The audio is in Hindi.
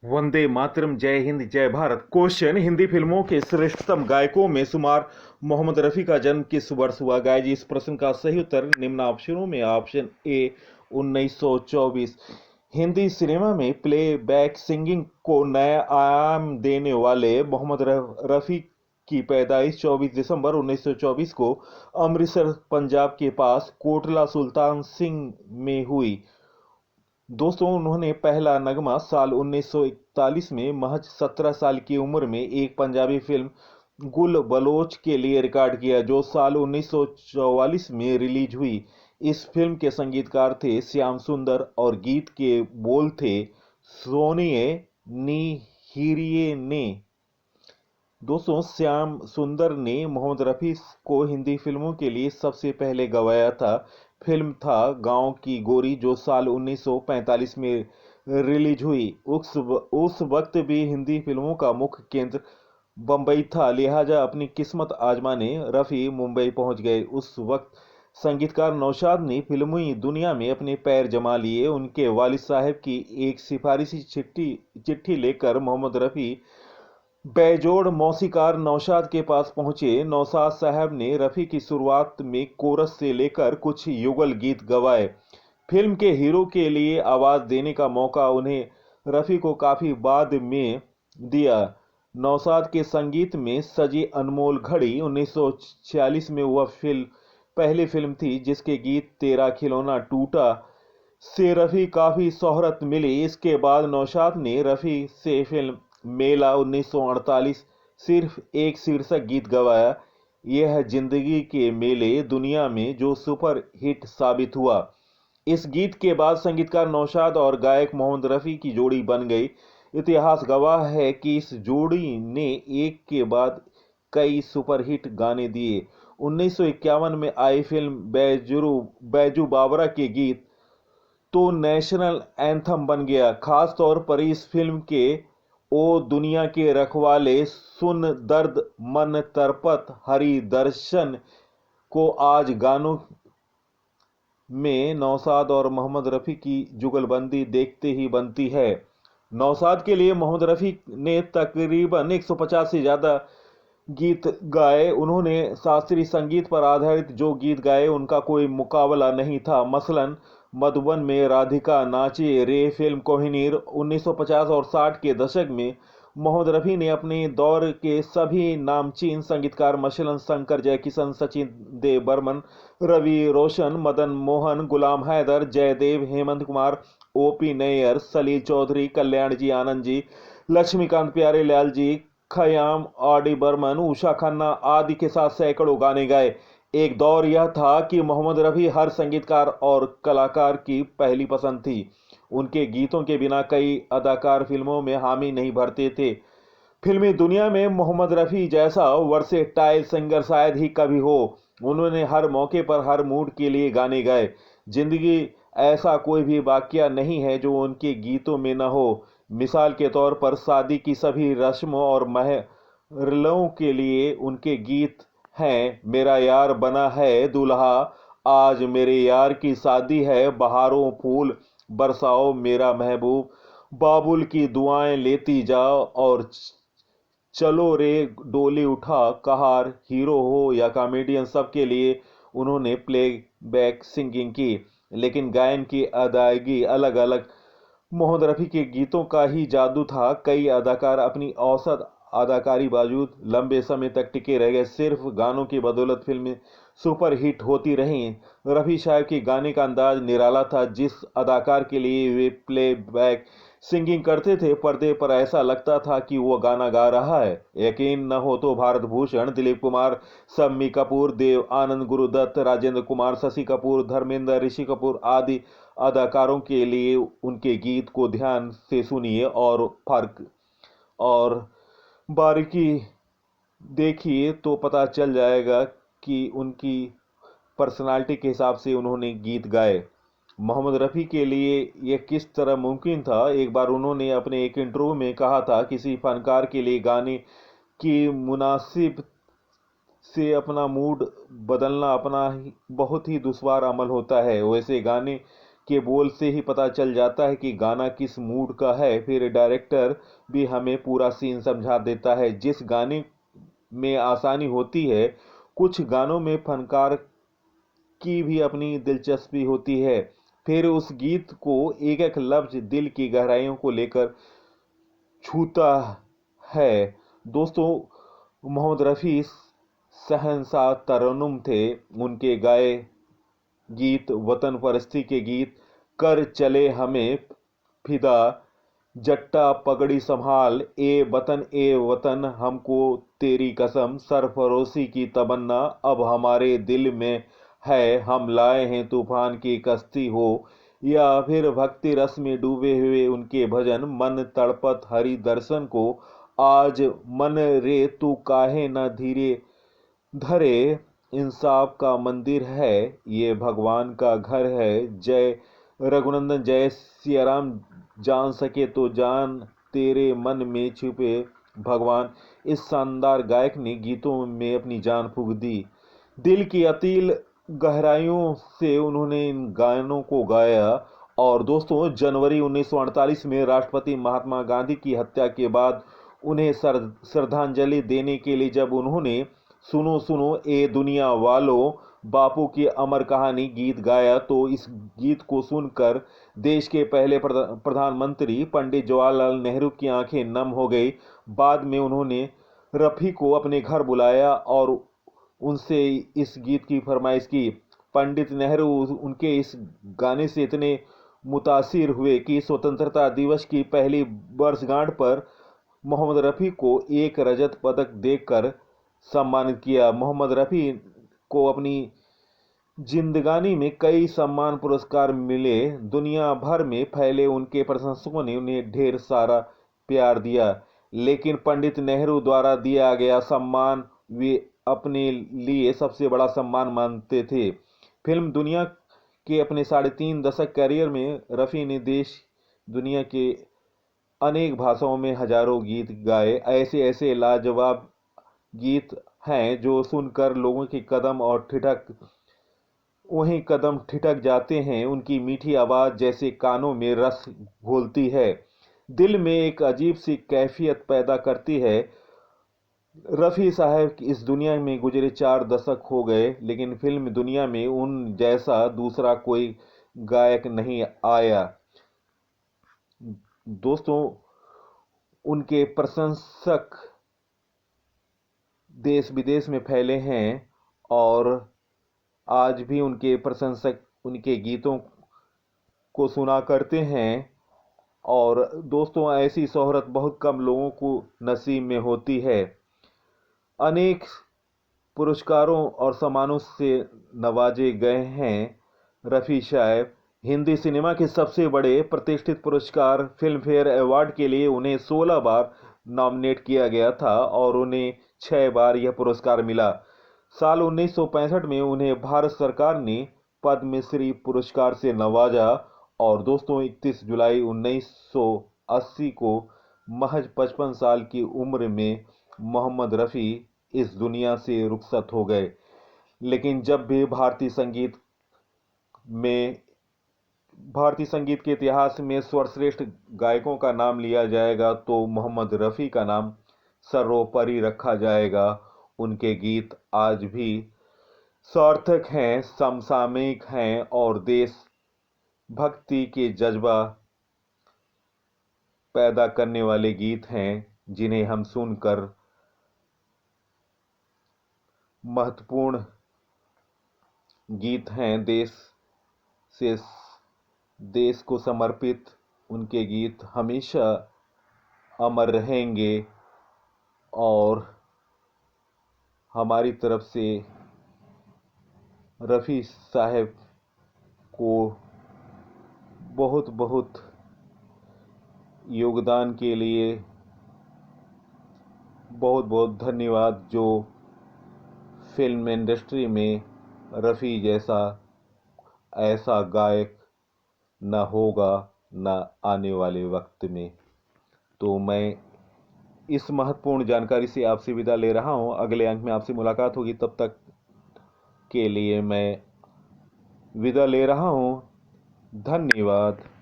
वंदे मातरम, जय हिंद, जय भारत। क्वेश्चन: हिंदी फिल्मों के श्रेष्ठतम गायकों में शुमार मोहम्मद रफ़ी का जन्म किस वर्ष हुआ? गाय जी, इस प्रश्न का सही उत्तर निम्न ऑप्शनों में। Option A 1924। हिंदी सिनेमा में प्लेबैक सिंगिंग को नया आयाम देने वाले मोहम्मद रफ़ी की पैदाइश 24 दिसंबर 1924 को अमृतसर, पंजाब के पास कोटला सुल्तान सिंह में हुई। दोस्तों, उन्होंने पहला नगमा साल 1941 में महज 17 साल की उम्र में एक पंजाबी फिल्म गुल बलोच के लिए रिकॉर्ड किया, जो साल 1944 में रिलीज हुई। इस फिल्म के संगीतकार थे श्याम सुंदर और गीत के बोल थे सोनिए निहिरिये ने। दोस्तों, श्याम सुंदर ने मोहम्मद रफ़ी को हिंदी फिल्मों के लिए सबसे पहले गवाया था। फिल्म था गांव की गोरी, जो साल 1945 में रिलीज हुई। उस वक्त भी हिंदी फिल्मों का मुख्य केंद्र बम्बई था, लिहाजा अपनी किस्मत आजमाने रफ़ी मुंबई पहुंच गए। उस वक्त संगीतकार नौशाद ने फिल्मी दुनिया में अपने पैर जमा लिए। उनके वालिद साहब की एक सिफारिशी चिट्ठी लेकर मोहम्मद रफ़ी बेजोड़ मौसीकार नौशाद के पास पहुंचे। नौशाद साहब ने रफ़ी की शुरुआत में कोरस से लेकर कुछ युगल गीत गवाए। फिल्म के हीरो के लिए आवाज देने का मौका उन्हें रफ़ी को काफी बाद में दिया। नौशाद के संगीत में सजी अनमोल घड़ी 1946 में वह पहली फिल्म थी जिसके गीत तेरा खिलौना टूटा से रफ़ी काफी शोहरत मिली। इसके बाद नौशाद ने रफ़ी से फिल्म मेला 1948 सिर्फ एक शीर्षक गीत गवाया, यह जिंदगी के मेले दुनिया में, जो सुपर हिट साबित हुआ। इस गीत के बाद संगीतकार नौशाद और गायक मोहम्मद रफ़ी की जोड़ी बन गई। इतिहास गवाह है कि इस जोड़ी ने एक के बाद कई सुपरहिट गाने दिए। 1951 में आई फिल्म बैजू बावरा के गीत तो नेशनल एंथम बन गया। खास तौर पर इस फिल्म के ओ दुनिया के रखवाले, सुन दर्द मन तरपत, हरि दर्शन को आज गानों में नौशाद और मोहम्मद रफ़ी की जुगलबंदी देखते ही बनती है। नौशाद के लिए मोहम्मद रफ़ी ने तकरीबन 150 से ज़्यादा गीत गाए। उन्होंने शास्त्रीय संगीत पर आधारित जो गीत गाए उनका कोई मुकाबला नहीं था। मसलन मधुबन में राधिका नाचे रे फिल्म कोहिनूर 1950 और 60 के दशक में मोहम्मद रफ़ी ने अपने दौर के सभी नामचीन संगीतकार मसलन शंकर जयकिशन, सचिन देव बर्मन, रवि रोशन, मदन मोहन, गुलाम हैदर, जयदेव, हेमंत कुमार, ओपी नैयर, सलील चौधरी, कल्याण जी, आनंद जी, लक्ष्मीकांत प्यारेलाल जी, खयाम, आर.डी. बर्मन, उषा खन्ना आदि के साथ सैकड़ों गाने गाए। एक दौर यह था कि मोहम्मद रफ़ी हर संगीतकार और कलाकार की पहली पसंद थी। उनके गीतों के बिना कई अदाकार फिल्मों में हामी नहीं भरते थे। फिल्मी दुनिया में मोहम्मद रफ़ी जैसा वर्सेटाइल सिंगर शायद ही कभी हो। उन्होंने हर मौके पर हर मूड के लिए गाने गाए। जिंदगी ऐसा कोई भी वाकया नहीं है जो उनके गीतों में न हो। मिसाल के तौर पर शादी की सभी रस्मों और महलों के लिए उनके गीत हैं। मेरा यार बना है दूल्हा, आज मेरे यार की शादी है, बहारों फूल बरसाओ मेरा महबूब, बाबुल की दुआएं लेती जाओ और चलो रे डोली उठा कहार। हीरो हो या कॉमेडियन, सबके लिए उन्होंने प्लेबैक सिंगिंग की, लेकिन गायन की अदायगी अलग अलग। मोहम्मद रफ़ी के गीतों का ही जादू था। कई अदाकार अपनी औसत अदाकारी बावजूद लंबे समय तक टिके रह गए। सिर्फ गानों की बदौलत फिल्में सुपर हिट होती रहीं। रफ़ी साहब के गाने का अंदाज निराला था। जिस अदाकार के लिए वे प्लेबैक सिंगिंग करते थे, पर्दे पर ऐसा लगता था कि वो गाना गा रहा है। यकीन न हो तो भारत भूषण, दिलीप कुमार, शम्मी कपूर, देव आनंद, गुरुदत्त, राजेंद्र कुमार, शशि कपूर, धर्मेंद्र, ऋषि कपूर आदि अदाकारों के लिए उनके गीत को ध्यान से सुनिए और फर्क और बारीकी देखिए तो पता चल जाएगा कि उनकी पर्सनालिटी के हिसाब से उन्होंने गीत गाए। मोहम्मद रफ़ी के लिए यह किस तरह मुमकिन था? एक बार उन्होंने अपने एक इंटरव्यू में कहा था, किसी फनकार के लिए गाने की मुनासिब से अपना मूड बदलना बहुत ही दुश्वार अमल होता है। वैसे गाने के बोल से ही पता चल जाता है कि गाना किस मूड का है। फिर डायरेक्टर भी हमें पूरा सीन समझा देता है। जिस गाने में आसानी होती है, कुछ गानों में फनकार की भी अपनी दिलचस्पी होती है। फिर उस गीत को एक एक लफ्ज दिल की गहराइयों को लेकर छूता है। दोस्तों, मोहम्मद रफ़ी शहंशाह तरन्नुम थे। उनके गाए गीत, वतन परस्ती के गीत, कर चले हमें फिदा, जट्टा पगड़ी संभाल, ए वतन हमको तेरी कसम, सरफरोशी की तमन्ना अब हमारे दिल में है, हम लाए हैं तूफान की कश्ती हो, या फिर भक्ति रस में डूबे हुए उनके भजन, मन तड़पत हरि दर्शन को, आज मन रे तू काहे न धीरे धरे, इंसाफ का मंदिर है, ये भगवान का घर है, जय रघुनंदन जय सिया राम, जान सके तो जान तेरे मन में छुपे भगवान। इस शानदार गायक ने गीतों में अपनी जान फूंक दी। दिल की अतिल गहराइयों से उन्होंने इन गानों को गाया। और दोस्तों, जनवरी 1948 में राष्ट्रपति महात्मा गांधी की हत्या के बाद उन्हें श्रद्धांजलि देने के लिए जब उन्होंने सुनो सुनो ए दुनिया वालों बापू की अमर कहानी गीत गाया, तो इस गीत को सुनकर देश के पहले प्रधानमंत्री पंडित जवाहरलाल नेहरू की आंखें नम हो गई। बाद में उन्होंने रफ़ी को अपने घर बुलाया और उनसे इस गीत की फरमाइश की। पंडित नेहरू उनके इस गाने से इतने मुतासिर हुए कि स्वतंत्रता दिवस की पहली वर्षगांठ पर मोहम्मद रफ़ी को एक रजत पदक देकर सम्मानित किया। मोहम्मद रफ़ी को अपनी जिंदगानी में कई सम्मान पुरस्कार मिले। दुनिया भर में फैले उनके प्रशंसकों ने उन्हें ढेर सारा प्यार दिया, लेकिन पंडित नेहरू द्वारा दिया गया सम्मान वे अपने लिए सबसे बड़ा सम्मान मानते थे। फिल्म दुनिया के अपने 3.5 दशक करियर में रफ़ी ने देश दुनिया के अनेक भाषाओं में हजारों गीत गाए। ऐसे ऐसे लाजवाब गीत हैं जो सुनकर लोगों के कदम ठिठक जाते हैं। उनकी मीठी आवाज़ जैसे कानों में रस घोलती है, दिल में एक अजीब सी कैफियत पैदा करती है। रफ़ी साहब इस दुनिया में गुजरे 4 दशक हो गए, लेकिन फिल्म दुनिया में उन जैसा दूसरा कोई गायक नहीं आया। दोस्तों, उनके प्रशंसक देश विदेश में फैले हैं और आज भी उनके प्रशंसक उनके गीतों को सुना करते हैं। और दोस्तों, ऐसी शोहरत बहुत कम लोगों को नसीब में होती है। अनेक पुरस्कारों और सम्मानों से नवाजे गए हैं रफ़ी साहब। हिंदी सिनेमा के सबसे बड़े प्रतिष्ठित पुरस्कार फिल्म फेयर अवार्ड के लिए उन्हें 16 बार नॉमिनेट किया गया था और उन्हें 6 बार यह पुरस्कार मिला। साल 1965 में उन्हें भारत सरकार ने पद्मश्री पुरस्कार से नवाजा। और दोस्तों, 31 जुलाई 1980 को महज 55 साल की उम्र में मोहम्मद रफ़ी इस दुनिया से रुखसत हो गए। लेकिन जब भी भारतीय संगीत के इतिहास में सर्वश्रेष्ठ गायकों का नाम लिया जाएगा तो मोहम्मद रफ़ी का नाम सर्वोपरि रखा जाएगा। उनके गीत आज भी सार्थक हैं, समसामयिक हैं और देश भक्ति के जज्बा पैदा करने वाले गीत हैं, जिन्हें हम सुनकर महत्वपूर्ण गीत हैं। देश को समर्पित उनके गीत हमेशा अमर रहेंगे। और हमारी तरफ से रफ़ी साहब को बहुत बहुत योगदान के लिए बहुत बहुत धन्यवाद, जो फिल्म इंडस्ट्री में रफ़ी जैसा ऐसा गायक न होगा न आने वाले वक्त में। तो मैं इस महत्वपूर्ण जानकारी से आपसे विदा ले रहा हूं। अगले अंक में आपसे मुलाकात होगी, तब तक के लिए मैं विदा ले रहा हूं। धन्यवाद।